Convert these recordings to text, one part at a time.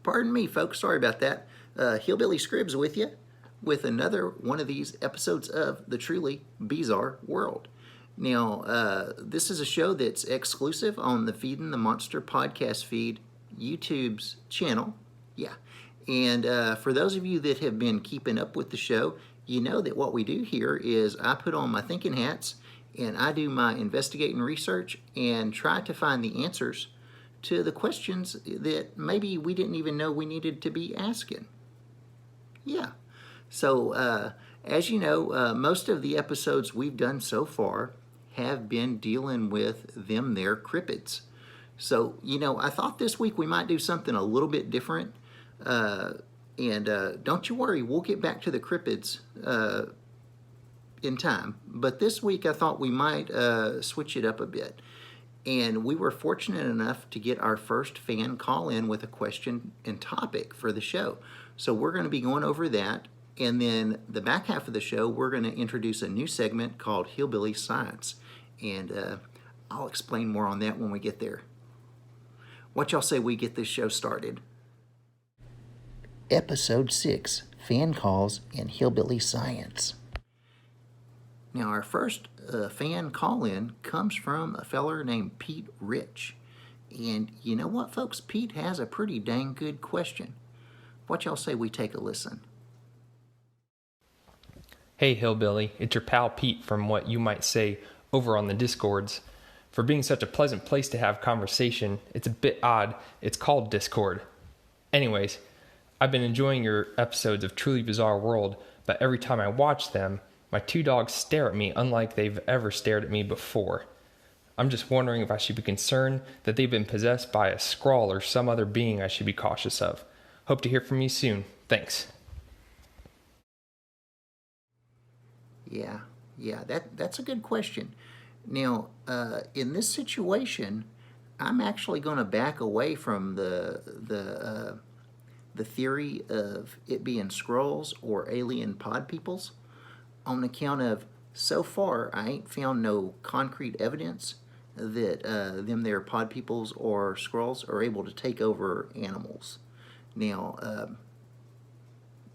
Pardon me, folks. Sorry about that. Hillbilly Scribbs with you with another one of these episodes of The Truly Bizarre World. Now, this is a show that's exclusive on the Feeding the Monster podcast feed, YouTube's channel. Yeah. And for those of you that have been keeping up with the show, you know that what we do here is I put on my thinking hats and I do my investigating research and try to find the answers to the questions that maybe we didn't even know we needed to be asking. Yeah. So, as you know, most of the episodes we've done so far have been dealing with them there cryptids. So, I thought this week we might do something a little bit different. And don't you worry, we'll get back to the cryptids in time. But this week I thought we might switch it up a bit. And we were fortunate enough to get our first fan call in with a question and topic for the show. So we're going to be going over that. And then the back half of the show, we're going to introduce a new segment called Hillbilly Science. And I'll explain more on that when we get there. What y'all say we get this show started? Episode 6, Fan Calls and Hillbilly Science. Now, our first fan call-in comes from a feller named Pete Rich. And you know what, folks? Pete has a pretty dang good question. What y'all say we take a listen? Hey, Hillbilly. It's your pal Pete from what you might say over on the Discords. For being such a pleasant place to have conversation, it's a bit odd. It's called Discord. Anyways, I've been enjoying your episodes of Truly Bizarre World, but every time I watch them, my two dogs stare at me unlike they've ever stared at me before. I'm just wondering if I should be concerned that they've been possessed by a Skrull or some other being I should be cautious of. Hope to hear from you soon. Thanks. Yeah, that's a good question. Now, in this situation, I'm actually going to back away from the theory of it being Skrulls or alien pod peoples on account of, so far, I ain't found no concrete evidence that them there pod peoples or Skrulls are able to take over animals. Now,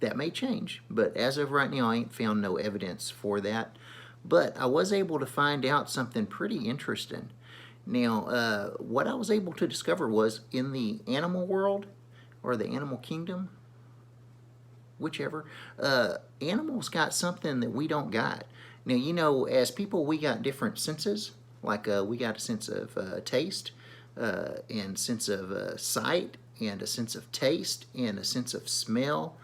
that may change, but as of right now, I ain't found no evidence for that. But I was able to find out something pretty interesting. Now, what I was able to discover was in the animal world, or the animal kingdom, whichever, animals got something that we don't got. Now, as people, we got different senses. Like we got a sense of taste, and sense of sight, and a sense of taste, and a sense of smell,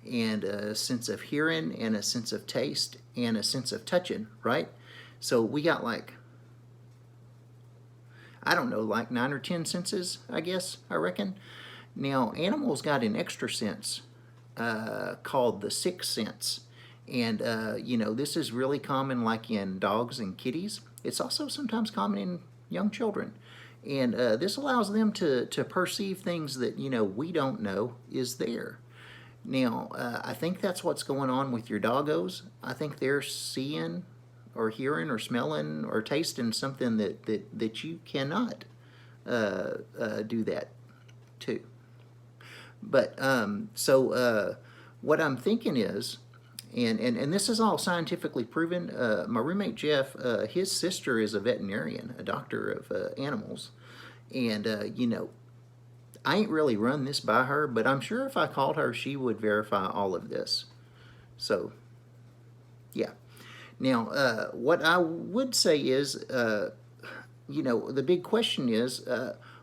and a sense of hearing, and a sense of taste, and a sense of touching, right? So we got like 9 or 10 senses, I reckon. Now, animals got an extra sense called the sixth sense. And, this is really common like in dogs and kitties. It's also sometimes common in young children. And this allows them to perceive things that, we don't know is there. Now, I think that's what's going on with your doggos. I think they're seeing or hearing or smelling or tasting something that you cannot do that to. But, what I'm thinking is, and this is all scientifically proven, my roommate Jeff, his sister is a veterinarian, a doctor of animals. And, I ain't really run this by her, but I'm sure if I called her, she would verify all of this. So, yeah. Now, what I would say is, the big question is,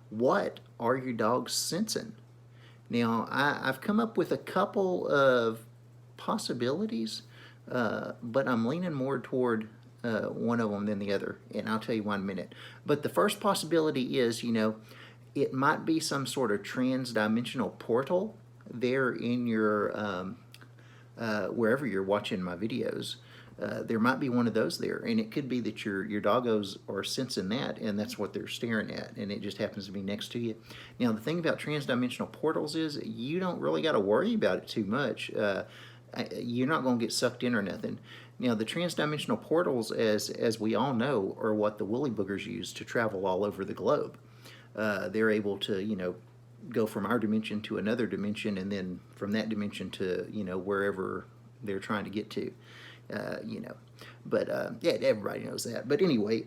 what are your dogs sensing? Now, I've come up with a couple of possibilities, but I'm leaning more toward one of them than the other, and I'll tell you why in a minute. But the first possibility is, it might be some sort of trans-dimensional portal there in your, wherever you're watching my videos. There might be one of those there, and it could be that your doggos are sensing that, and that's what they're staring at, and it just happens to be next to you. Now, the thing about trans-dimensional portals is you don't really got to worry about it too much. You're not going to get sucked in or nothing. Now, the trans-dimensional portals, as we all know, are what the woolly boogers use to travel all over the globe. They're able to, go from our dimension to another dimension, and then from that dimension to, wherever they're trying to get to, But yeah, everybody knows that. But anyway,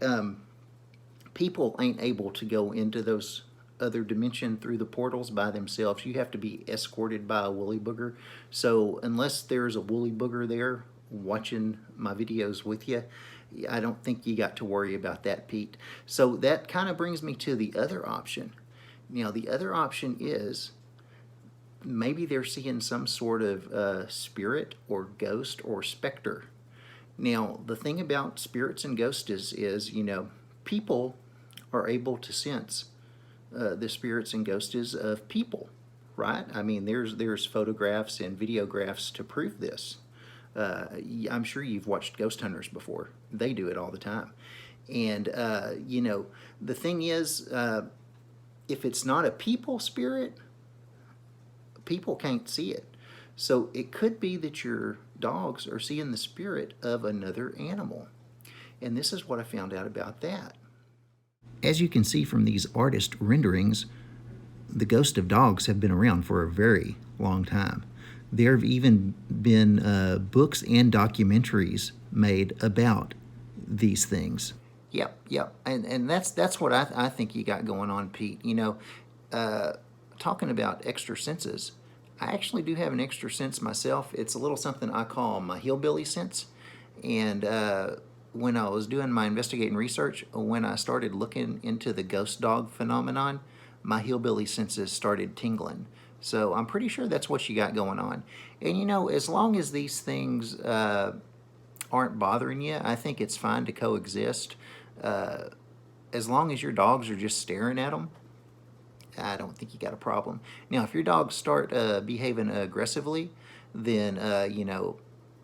people ain't able to go into those other dimension through the portals by themselves. You have to be escorted by a woolly booger. So unless there's a woolly booger there watching my videos with you, I don't think you got to worry about that, Pete. So that kind of brings me to the other option. Now, the other option is maybe they're seeing some sort of spirit or ghost or specter. Now, the thing about spirits and ghosts is people are able to sense the spirits and ghosts of people, right? I mean, there's photographs and videographs to prove this. I'm sure you've watched ghost hunters before. They do it all the time. And, the thing is, if it's not a people spirit, people can't see it. So it could be that your dogs are seeing the spirit of another animal. And this is what I found out about that. As you can see from these artist renderings, the ghost of dogs have been around for a very long time. There have even been books and documentaries made about these things. Yep. And that's what I think you got going on, Pete. Talking about extra senses, I actually do have an extra sense myself. It's a little something I call my hillbilly sense. And when I was doing my investigating research, when I started looking into the ghost dog phenomenon, my hillbilly senses started tingling. So I'm pretty sure that's what you got going on. And as long as these things aren't bothering you, I think it's fine to coexist. As long as your dogs are just staring at them, I don't think you got a problem. Now, if your dogs start behaving aggressively, then,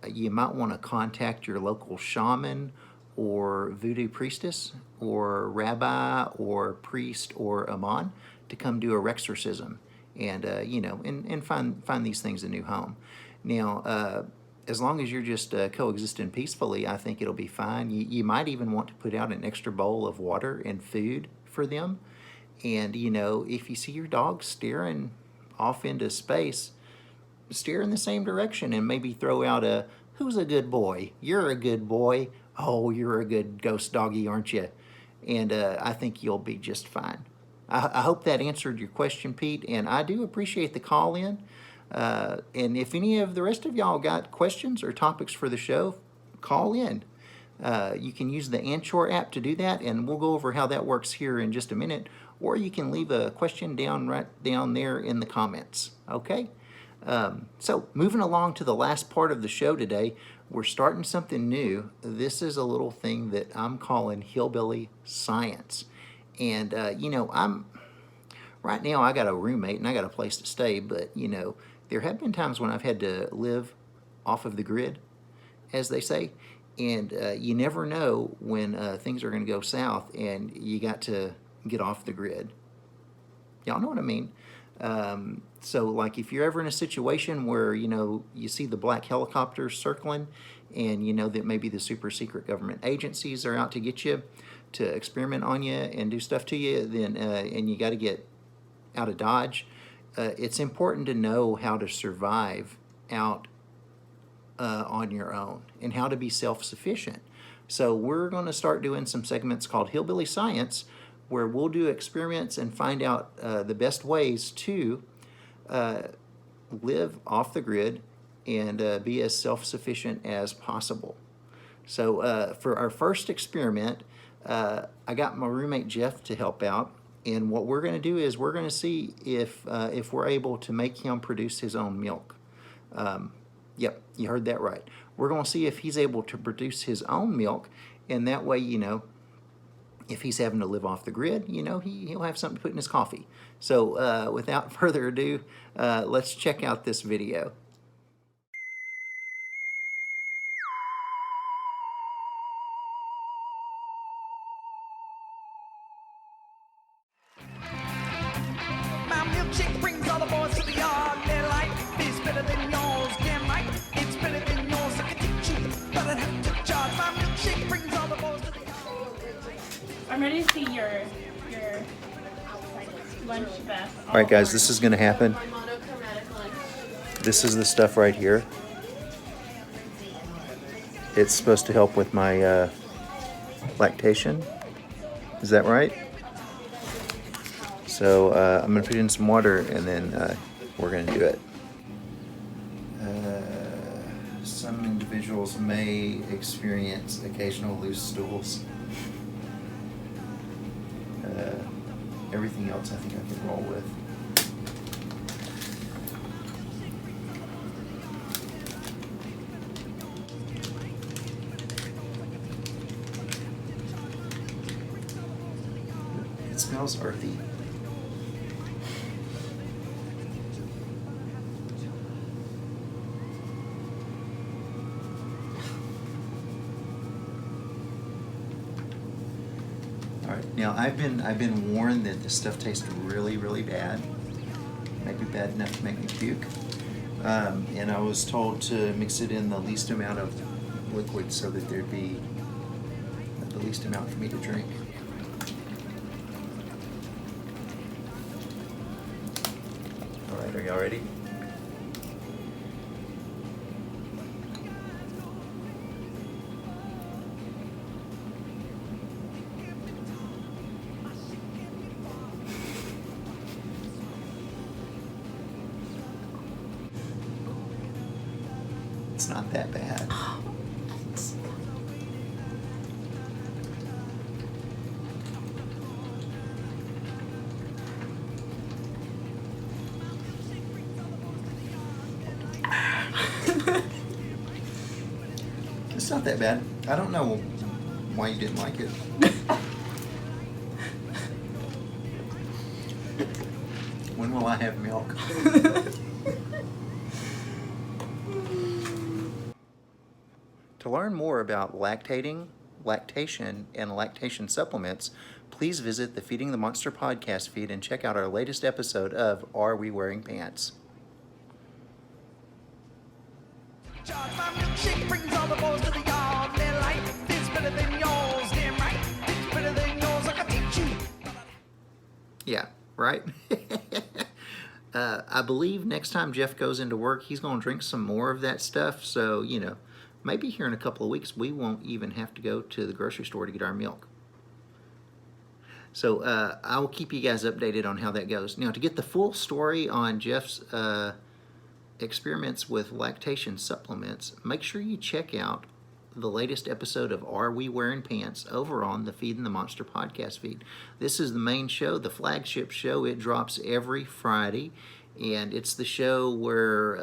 you might want to contact your local shaman or voodoo priestess or rabbi or priest or imam to come do a exorcism and, and find these things a new home. Now, as long as you're just coexisting peacefully, I think it'll be fine. You might even want to put out an extra bowl of water and food for them. And, if you see your dog staring off into space, steer in the same direction and maybe throw out a, "Who's a good boy? You're a good boy. Oh, you're a good ghost doggy, aren't you?" And I think you'll be just fine. I hope that answered your question, Pete, and I do appreciate the call in. And if any of the rest of y'all got questions or topics for the show, call in. You can use the Anchor app to do that, and we'll go over how that works here in just a minute. Or you can leave a question right down there in the comments, okay? So moving along to the last part of the show today, we're starting something new. This is a little thing that I'm calling Hillbilly Science. And, right now I got a roommate and I got a place to stay, but, there have been times when I've had to live off of the grid, as they say, and you never know when things are going to go south and you got to get off the grid. Y'all know what I mean? So like if you're ever in a situation where, you see the black helicopters circling and you know that maybe the super secret government agencies are out to get you, to experiment on you and do stuff to you, then and you got to get out of Dodge, it's important to know how to survive out on your own and how to be self-sufficient. So we're going to start doing some segments called Hillbilly Science, where we'll do experiments and find out the best ways to live off the grid and be as self-sufficient as possible. So for our first experiment, I got my roommate Jeff to help out, and what we're going to do is we're going to see if we're able to make him produce his own milk. Yep, you heard that right. We're going to see if he's able to produce his own milk, and that way, if he's having to live off the grid, he'll have something to put in his coffee. So without further ado, let's check out this video. My milkshake brings all the boys to the yard. They're like, it's better than yours. Damn right, it's better than yours. I can teach you, but I'd have to charge. My milkshake brings all the boys to the yard. I'm ready to see your All right, guys, this is going to happen. This is the stuff right here. It's supposed to help with my lactation. Is that right? So I'm going to put in some water and then we're going to do it. Some individuals may experience occasional loose stools. Everything else I think I can roll with. It smells earthy. Now I've been warned that this stuff tastes really, really bad. Maybe bad enough to make me puke. And I was told to mix it in the least amount of liquid so that there'd be the least amount for me to drink. All right, are y'all ready? It's not that bad. It's not that bad. I don't know why you didn't like it. When will I have milk? To learn more about lactation, and lactation supplements, please visit the Feeding the Monster podcast feed and check out our latest episode of Are We Wearing Pants? My milkshake brings all the boys to the yard. Their life is better than yours. Damn right, it's better than yours. I can teach you. Yeah, right? I believe next time Jeff goes into work, he's going to drink some more of that stuff. So, you know, maybe here in a couple of weeks, we won't even have to go to the grocery store to get our milk. So I will keep you guys updated on how that goes. Now, to get the full story on Jeff's experiments with lactation supplements, make sure you check out the latest episode of Are We Wearing Pants over on the Feeding the Monster podcast feed. This is the main show, the flagship show. It drops every Friday, and it's the show where,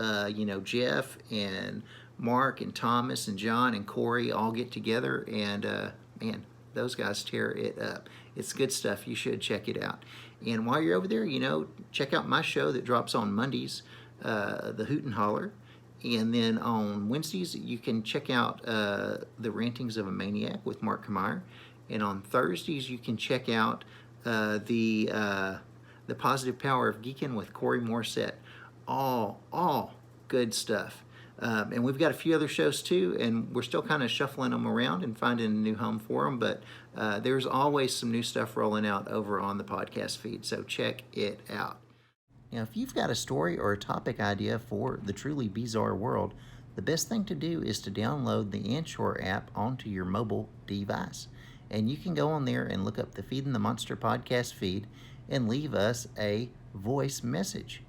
Jeff and Mark and Thomas and John and Corey all get together, and man, those guys tear it up. It's good stuff. You should check it out. And while you're over there, check out my show that drops on Mondays, the Hoot and Hollar. And then on Wednesdays, you can check out the Rantings of a Maniac with Mark Meyer. And on Thursdays, you can check out the Positive Power of Geekin' with Corey Morissette. All good stuff. And we've got a few other shows too, and we're still kind of shuffling them around and finding a new home for them, but there's always some new stuff rolling out over on the podcast feed, so check it out. Now, if you've got a story or a topic idea for the truly bizarre world, the best thing to do is to download the Anchor app onto your mobile device. And you can go on there and look up the Feeding the Monster podcast feed and leave us a voice message.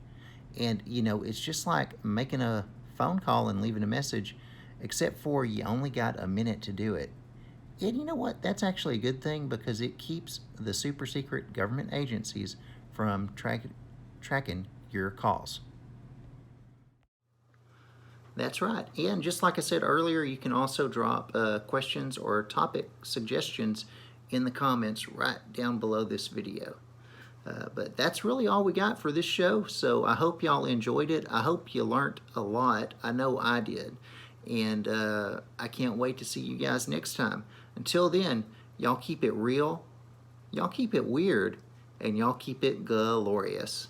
And, it's just like making a phone call and leaving a message, except for you only got a minute to do it. And you know what? That's actually a good thing because it keeps the super secret government agencies from tracking your calls. That's right. And just like I said earlier, you can also drop questions or topic suggestions in the comments right down below this video. But that's really all we got for this show, so I hope y'all enjoyed it. I hope you learned a lot. I know I did. And I can't wait to see you guys next time. Until then, y'all keep it real, y'all keep it weird, and y'all keep it glorious.